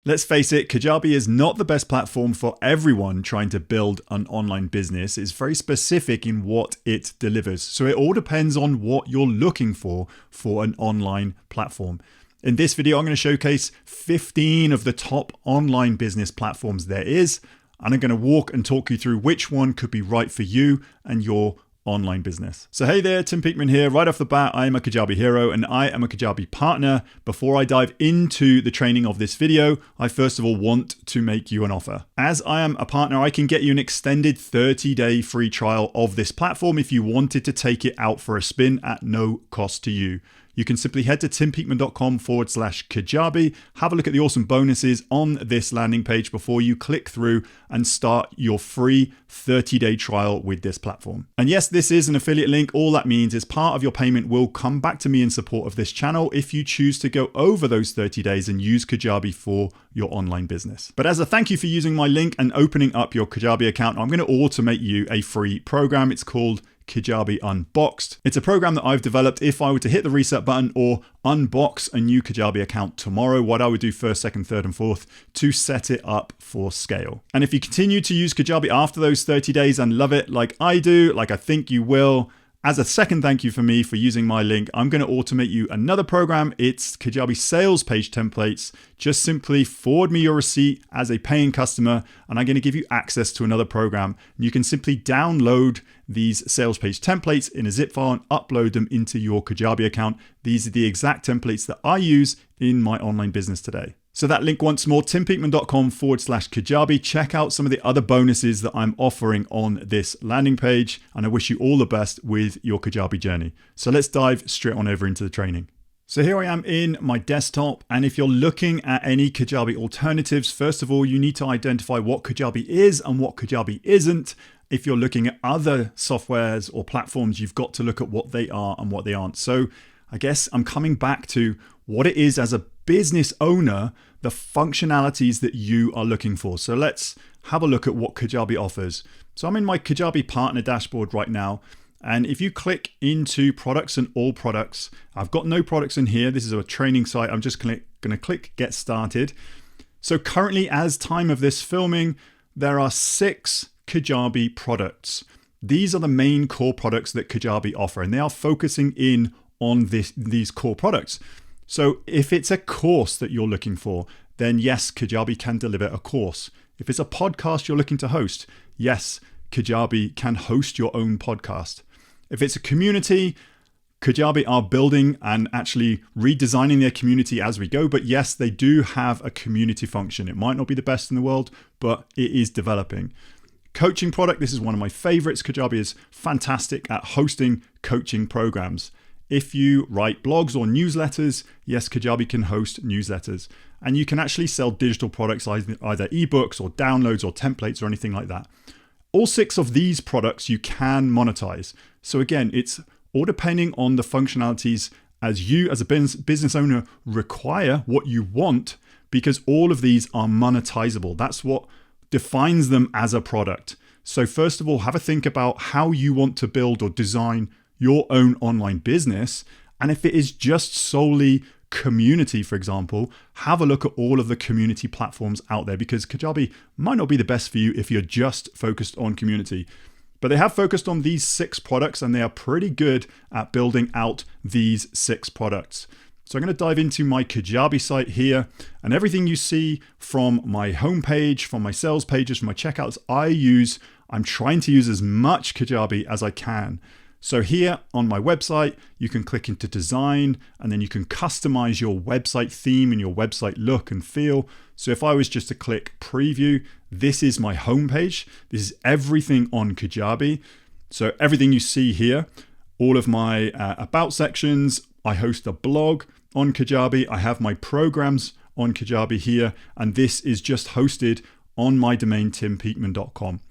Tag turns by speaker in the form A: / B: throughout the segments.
A: Let's face it, Kajabi is not the best platform for everyone trying to build an online business. It's very specific in what it delivers. So it all depends on what you're looking for an online platform. In this video, I'm going to showcase 15 of the top online business platforms there is, and I'm going to walk and talk you through which one could be right for you and your online business. So hey there, Tim Peakman here. Right off the bat, I am a Kajabi hero and I am a Kajabi partner. Before I dive into the training of this video, I first of all want to make you an offer. As I am a partner, I can get you an extended 30-day free trial of this platform if you wanted to take it out for a spin at no cost to you. You can simply head to timpeakman.com/Kajabi, have a look at the awesome bonuses on this landing page before you click through and start your free 30-day trial with this platform. And yes, this is an affiliate link. All that means is part of your payment will come back to me in support of this channel if you choose to go over those 30 days and use Kajabi for your online business. But as a thank you for using my link and opening up your Kajabi account, I'm going to automate you a free program. It's called Kajabi Unboxed. It's a program that I've developed if I were to hit the reset button or unbox a new Kajabi account tomorrow, what I would do first, second, third, and fourth to set it up for scale. And if you continue to use Kajabi after those 30 days and love it like I do, like I think you will, as a second thank you for me for using my link, I'm going to automate you another program. It's Kajabi sales page templates. Just simply forward me your receipt as a paying customer, and I'm going to give you access to another program. You can simply download these sales page templates in a zip file and upload them into your Kajabi account. These are the exact templates that I use in my online business today. So that link once more, timpeakman.com/Kajabi. Check out some of the other bonuses that I'm offering on this landing page. And I wish you all the best with your Kajabi journey. So let's dive straight on over into the training. So here I am in my desktop. And if you're looking at any Kajabi alternatives, first of all, you need to identify what Kajabi is and what Kajabi isn't. If you're looking at other softwares or platforms, you've got to look at what they are and what they aren't. So I guess I'm coming back to what it is as a business owner, the functionalities that you are looking for. So let's have a look at what Kajabi offers. So I'm in my Kajabi partner dashboard right now. And if you click into products and all products, I've got no products in here. This is a training site. I'm just going to click get started. So currently, as time of this filming, there are 6 Kajabi products. These are the main core products that Kajabi offer, and they are focusing in on these core products. So if it's a course that you're looking for, then yes, Kajabi can deliver a course. If it's a podcast you're looking to host, yes, Kajabi can host your own podcast. If it's a community, Kajabi are building and actually redesigning their community as we go. But yes, they do have a community function. It might not be the best in the world, but it is developing. Coaching product, this is one of my favorites. Kajabi is fantastic at hosting coaching programs. If you write blogs or newsletters, yes, Kajabi can host newsletters. And you can actually sell digital products, either ebooks or downloads or templates or anything like that. All 6 of these products you can monetize. So again, it's all depending on the functionalities as you as a business owner require, what you want, because all of these are monetizable. That's what defines them as a product. So first of all, have a think about how you want to build or design your own online business. And if it is just solely community, for example, have a look at all of the community platforms out there, because Kajabi might not be the best for you if you're just focused on community. But they have focused on these 6 products and they are pretty good at building out these 6 products. So I'm going to dive into my Kajabi site here, and everything you see from my homepage, from my sales pages, from my checkouts, I'm trying to use as much Kajabi as I can. So here on my website, you can click into design, and then you can customize your website theme and your website look and feel. So if I was just to click preview, this is my homepage. This is everything on Kajabi. So everything you see here, all of my about sections, I host a blog on Kajabi. I have my programs on Kajabi here, and this is just hosted on my domain, timpeakman.com.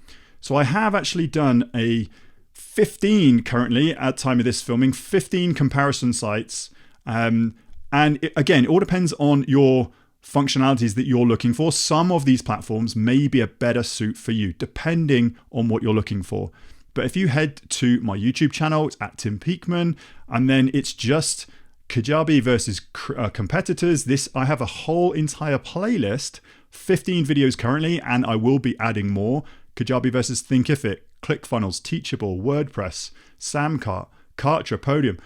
A: So I have actually done 15 currently at time of this filming, 15 comparison sites. And again, it all depends on your functionalities that you're looking for. Some of these platforms may be a better suit for you, depending on what you're looking for. But if you head to my YouTube channel, it's at Tim Peakman, and then it's just Kajabi versus competitors. I have a whole entire playlist, 15 videos currently, and I will be adding more. Kajabi versus Thinkific, ClickFunnels, Teachable, WordPress, Samcart, Kartra, Podium.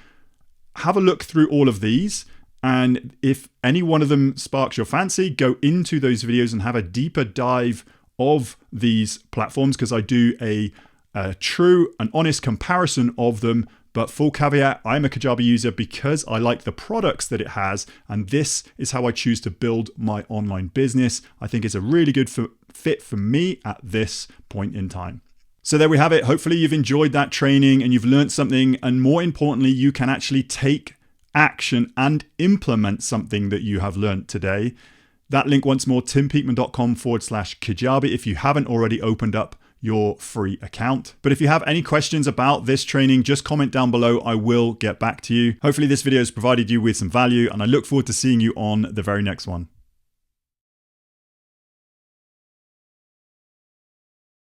A: Have a look through all of these, and if any one of them sparks your fancy, go into those videos and have a deeper dive of these platforms, because I do a true and honest comparison of them. But full caveat, I'm a Kajabi user because I like the products that it has, and this is how I choose to build my online business. I think it's a really good fit for me at this point in time. So there we have it. Hopefully you've enjoyed that training and you've learned something, and more importantly, you can actually take action and implement something that you have learned today. That link once more, timpeakman.com/Kajabi if you haven't already opened up your free account. But if you have any questions about this training, just comment down below. I will get back to you. Hopefully this video has provided you with some value, and I look forward to seeing you on the very next one.